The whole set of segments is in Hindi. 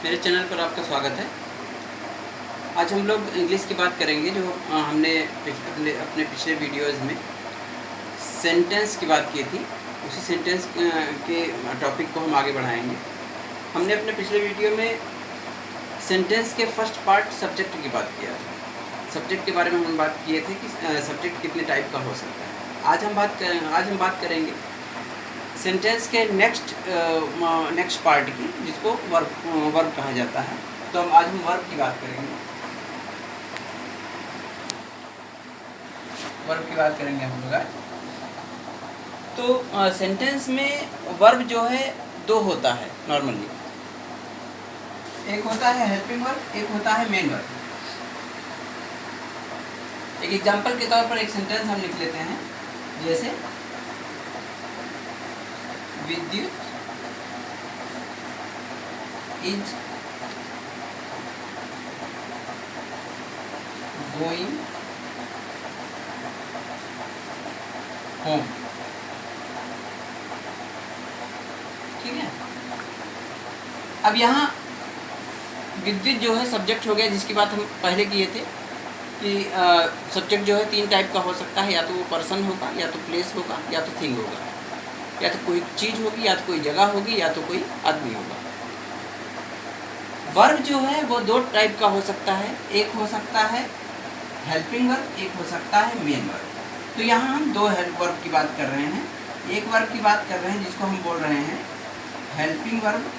मेरे चैनल पर आपका स्वागत है। आज हम लोग इंग्लिश की बात करेंगे जो हमने अपने पिछले वीडियोज़ में सेंटेंस की बात की थी। उसी सेंटेंस के टॉपिक को हम आगे बढ़ाएंगे। हमने अपने पिछले वीडियो में सेंटेंस के फर्स्ट पार्ट सब्जेक्ट की बात किया था। सब्जेक्ट के बारे में हम बात किए थे कि सब्जेक्ट कितने टाइप का हो सकता है। आज हम बात करेंगे सेंटेंस के नेक्स्ट पार्ट की, जिसको वर्ब कहा जाता है। तो आज हम वर्ब की बात करेंगे। वर्ब की बात करेंगे हम लोग आज। तो सेंटेंस में वर्ब जो है दो होता है नॉर्मली। एक होता है हेल्पिंग वर्ब, एक होता है मेन वर्ब। एक एग्जांपल के तौर पर एक सेंटेंस हम लिख लेते हैं, जैसे विद्युत इज गोइंग होम। ठीक है। अब यहाँ विद्युत जो है सब्जेक्ट हो गया, जिसकी बात हम पहले किए थे कि सब्जेक्ट जो है तीन टाइप का हो सकता है। या तो वो पर्सन होगा, या तो प्लेस होगा, या तो थिंग होगा। या तो कोई चीज़ होगी, या तो कोई जगह होगी, या तो कोई आदमी होगा। वर्ब जो है वो दो टाइप का हो सकता है। एक हो सकता है हेल्पिंग वर्ब, एक हो सकता है मेन वर्ब। तो यहाँ हम दो वर्ब की बात कर रहे हैं। एक वर्ब की बात कर रहे हैं जिसको हम बोल रहे हैं हेल्पिंग वर्ब,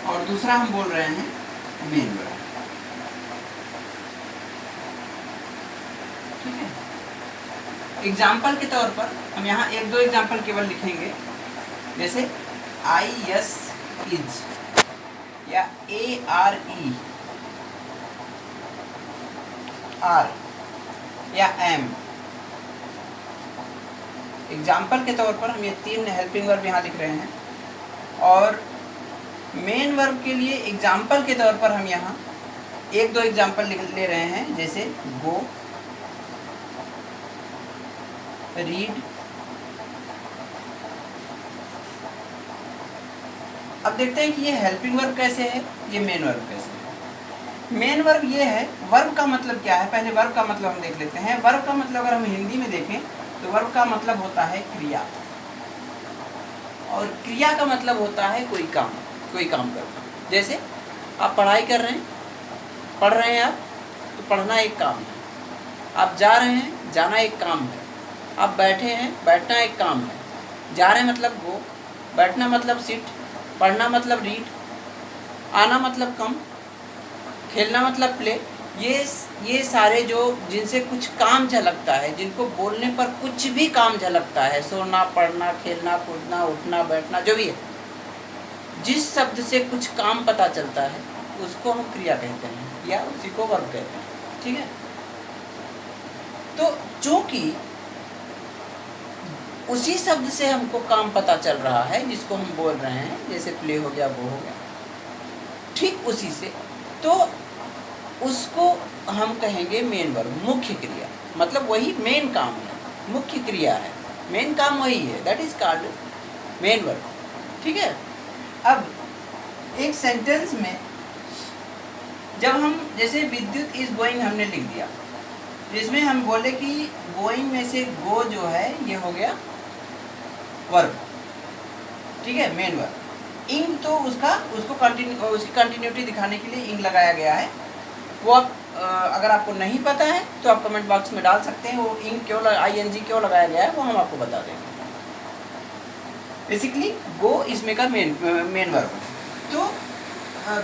और दूसरा हम बोल रहे हैं मेन वर्ब। ठीक है। एग्जाम्पल के तौर पर हम यहाँ एक दो एग्जाम्पल केवल लिखेंगे, जैसे IS इज, या ARE आर, या एम। एग्जाम्पल के तौर पर हम ये तीन हेल्पिंग वर्ब यहाँ लिख रहे हैं। और मेन वर्ब के लिए एग्जाम्पल के तौर पर हम यहाँ एक दो एग्जाम्पल ले रहे हैं, जैसे गो, रीड। अब देखते हैं कि ये हेल्पिंग वर्ब कैसे है, ये मेन वर्ब कैसे है। मेन वर्ब ये है, वर्ब का मतलब क्या है, पहले वर्ब का मतलब हम देख लेते हैं। वर्ब का मतलब अगर हम हिंदी में देखें तो वर्ब का मतलब होता है क्रिया, और क्रिया का मतलब होता है कोई काम करना। जैसे आप पढ़ाई कर रहे हैं, पढ़ रहे हैं आप, तो पढ़ना एक काम है। आप जा रहे हैं, जाना एक काम है। आप बैठे हैं, बैठना एक काम है। जा रहे मतलब गो, बैठना मतलब सिट, पढ़ना मतलब रीड, आना मतलब कम, खेलना मतलब प्ले। ये सारे जो जिनसे कुछ काम झलकता है, जिनको बोलने पर कुछ भी काम झलकता है, सोना, पढ़ना, खेलना, कूदना, उठना, बैठना, जो भी है, जिस शब्द से कुछ काम पता चलता है उसको हम क्रिया कहते हैं, या उसी को वर्ब कहते हैं। ठीक है। तो चूंकि उसी शब्द से हमको काम पता चल रहा है जिसको हम बोल रहे हैं, जैसे प्ले हो गया, वो हो गया, ठीक उसी से, तो उसको हम कहेंगे मेन वर्ब, मुख्य क्रिया। मतलब वही मेन काम है, मुख्य क्रिया है, मेन काम वही है, that is called main verb. ठीक है। अब एक सेंटेंस में जब हम जैसे विद्युत इज गोइंग हमने लिख दिया, जिसमें हम बोले कि गोइंग में से गो जो है ये हो गया वर्ब। ठीक है, मेन वर्ब। इंग तो उसकी कंटिन्यूटी दिखाने के लिए इंग लगाया गया है। वो आप अगर आपको नहीं पता है तो आप कमेंट बॉक्स में डाल सकते हैं, वो इंग क्यों ING क्यों लगाया गया है वो हम आपको बता देंगे। बेसिकली गो इसमें का मेन वर्ब। तो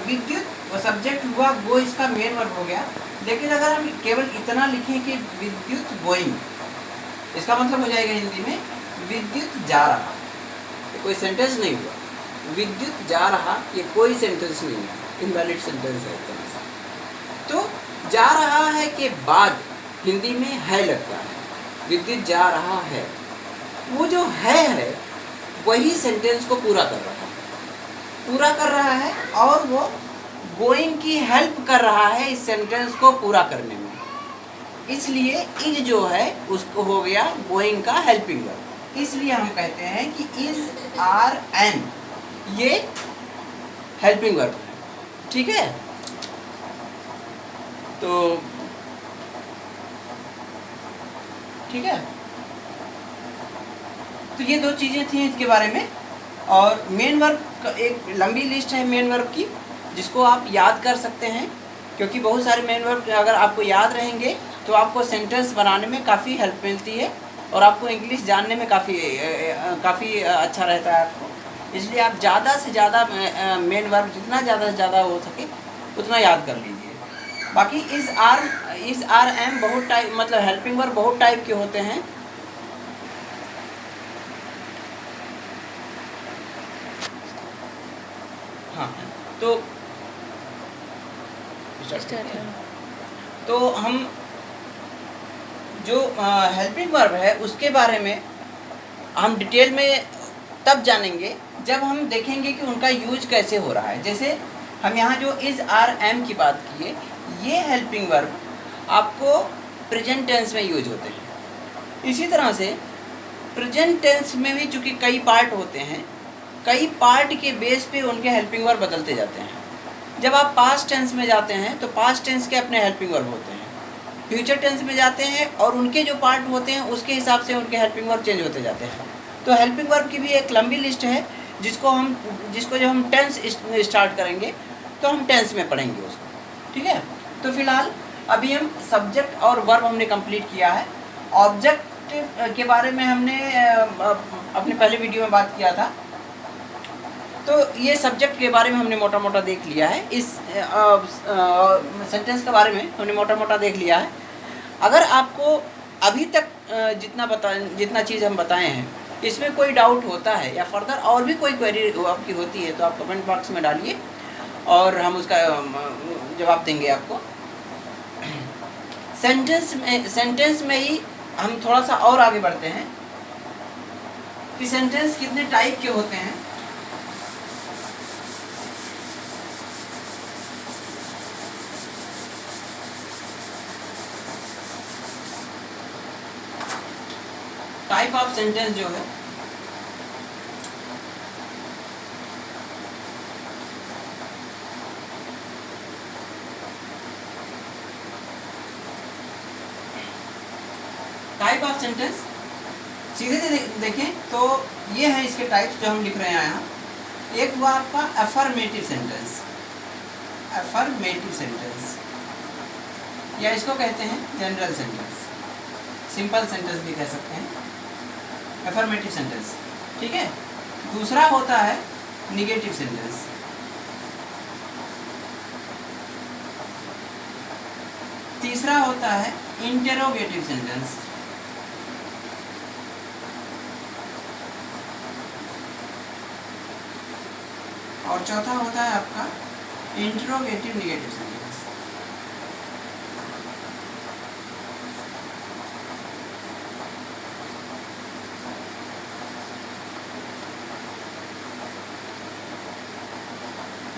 विद्युत वो सब्जेक्ट हुआ, गो इसका मेन वर्ब हो गया। लेकिन अगर हम केवल इतना लिखें कि विद्युत गोइंग, इसका मतलब हो जाएगा हिंदी में विद्युत जा रहा। ये कोई सेंटेंस नहीं हुआ। विद्युत जा रहा ये कोई सेंटेंस नहीं है, इनवैलिड सेंटेंस है। तो जा रहा है के बाद हिंदी में है लगता है, विद्युत जा रहा है, वो जो है वही सेंटेंस को पूरा कर रहा है, और वो गोइंग की हेल्प कर रहा है इस सेंटेंस को पूरा करने में। इसलिए इज जो है उसको हो गया गोइंग का हेल्पिंग वर्ब। इसलिए हम कहते हैं कि इज आर एम ये हेल्पिंग वर्ब है। ठीक है, तो ठीक है, तो ये दो चीज़ें थी इसके बारे में। और मेन वर्ब का एक लंबी लिस्ट है मेन वर्ब की, जिसको आप याद कर सकते हैं, क्योंकि बहुत सारे मेन वर्ब अगर आपको याद रहेंगे तो आपको सेंटेंस बनाने में काफ़ी हेल्प मिलती है और आपको इंग्लिश जानने में काफ़ी अच्छा रहता है आपको। इसलिए आप ज़्यादा से ज़्यादा मेन वर्ब जितना ज़्यादा से ज़्यादा हो सके उतना याद कर लीजिए। बाकी इज़ आर एम बहुत टाइप, मतलब हेल्पिंग वर्ब बहुत टाइप के होते हैं। हाँ, तो हम जो हेल्पिंग वर्ब है उसके बारे में हम डिटेल में तब जानेंगे जब हम देखेंगे कि उनका यूज कैसे हो रहा है। जैसे हम यहाँ जो इज़ आर एम की बात किए, ये हेल्पिंग वर्ब आपको प्रेजेंट टेंस में यूज होते हैं। इसी तरह से प्रेजेंट टेंस में भी चूँकि कई पार्ट होते हैं, कई पार्ट के बेस पे उनके हेल्पिंग वर्ब बदलते जाते हैं। जब आप पास्ट टेंस में जाते हैं तो पास्ट टेंस के अपने हेल्पिंग वर्ब होते हैं, फ्यूचर टेंस में जाते हैं और उनके जो पार्ट होते हैं उसके हिसाब से उनके हेल्पिंग वर्ब चेंज होते जाते हैं। तो हेल्पिंग वर्ब की भी एक लंबी लिस्ट है जिसको जब हम टेंस स्टार्ट करेंगे तो हम टेंस में पढ़ेंगे उसको। ठीक है, तो फिलहाल अभी हम सब्जेक्ट और वर्ब हमने कंप्लीट किया है। ऑब्जेक्ट के बारे में हमने अपने पहले वीडियो में बात किया था, तो ये सब्जेक्ट के बारे में हमने मोटा मोटा देख लिया है। इस सेंटेंस के बारे में हमने मोटा मोटा देख लिया है। अगर आपको अभी तक जितना चीज़ हम बताए हैं इसमें कोई डाउट होता है या फर्दर और भी कोई क्वेरी आपकी होती है तो आप कमेंट बॉक्स में डालिए और हम उसका जवाब देंगे आपको। सेंटेंस में ही हम थोड़ा सा और आगे बढ़ते हैं कि सेंटेंस कितने टाइप के होते हैं। टाइप ऑफ सेंटेंस जो है टाइप ऑफ सेंटेंस सीधे से देखें तो ये है इसके टाइप्स जो हम लिख रहे हैं यहाँ। एक हुआ आपका अफर्मेटिव सेंटेंस, अफर्मेटिव सेंटेंस या इसको कहते हैं जनरल सेंटेंस, सिंपल सेंटेंस भी कह सकते हैं, अफर्मेटिव सेंटेंस। ठीक है, दूसरा होता है निगेटिव सेंटेंस, तीसरा होता है इंटेरोगेटिव सेंटेंस, और चौथा होता है आपका interrogative negative sentence.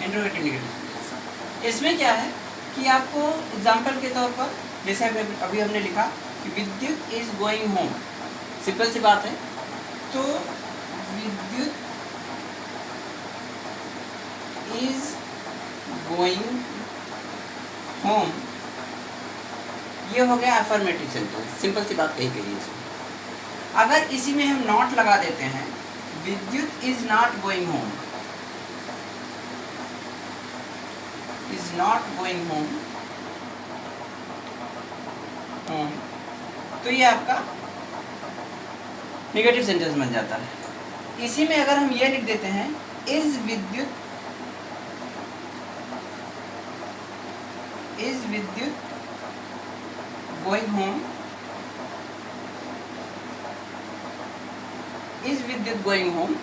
Interrogative negative sentence इसमें क्या है कि आपको एग्जाम्पल के तौर पर जैसे अभी हमने लिखा कि विद्युत इज गोइंग होम, सिंपल सी बात है। तो विद्युत इज गोइंग होम ये हो गया अफर्मेटिव सेंटेंस, सिंपल सी बात कही गई है इसमें। अगर इसी में हम नॉट लगा देते हैं, विद्युत is not going home, is not going home, तो ये आपका निगेटिव सेंटेंस बन जाता है। इसी में अगर हम ये लिख देते हैं इज विद्युत गोइंग होम, इज विद्युत गोइंग होम,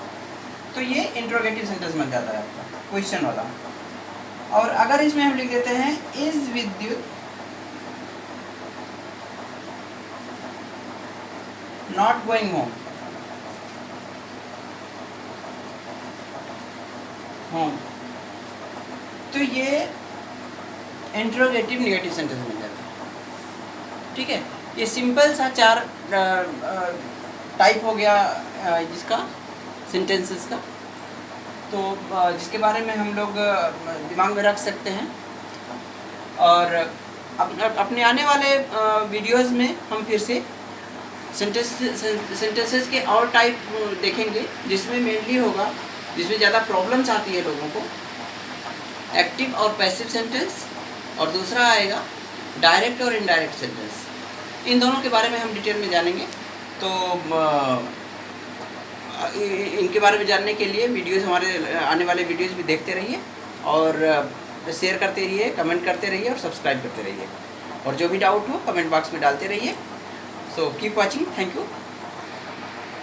तो ये इंट्रोगेटिव सेंटेंस बन जाता है आपका क्वेश्चन वाला। और अगर इसमें हम लिख देते हैं इज विद्युत नॉट गोइंग होम, तो ये इंट्रोगेटिव निगेटिव सेंटेंस बन जाता है। ठीक है, ये सिंपल सा 4 टाइप हो गया जिसका सेंटेंसेस का, तो जिसके बारे में हम लोग दिमाग में रख सकते हैं। और अपने आने वाले वीडियोस में हम फिर से सेंटेंसेस के और टाइप देखेंगे, जिसमें मेनली होगा, जिसमें ज़्यादा प्रॉब्लम्स आती है लोगों को, एक्टिव और पैसिव सेंटेंस, और दूसरा आएगा डायरेक्ट और इनडायरेक्ट सेंटेंस। इन दोनों के बारे में हम डिटेल में जानेंगे। तो इनके बारे में जानने के लिए वीडियोस, हमारे आने वाले वीडियोस भी देखते रहिए, और शेयर करते रहिए, कमेंट करते रहिए, और सब्सक्राइब करते रहिए। और जो भी डाउट हो कमेंट बॉक्स में डालते रहिए। So keep watching, thank you.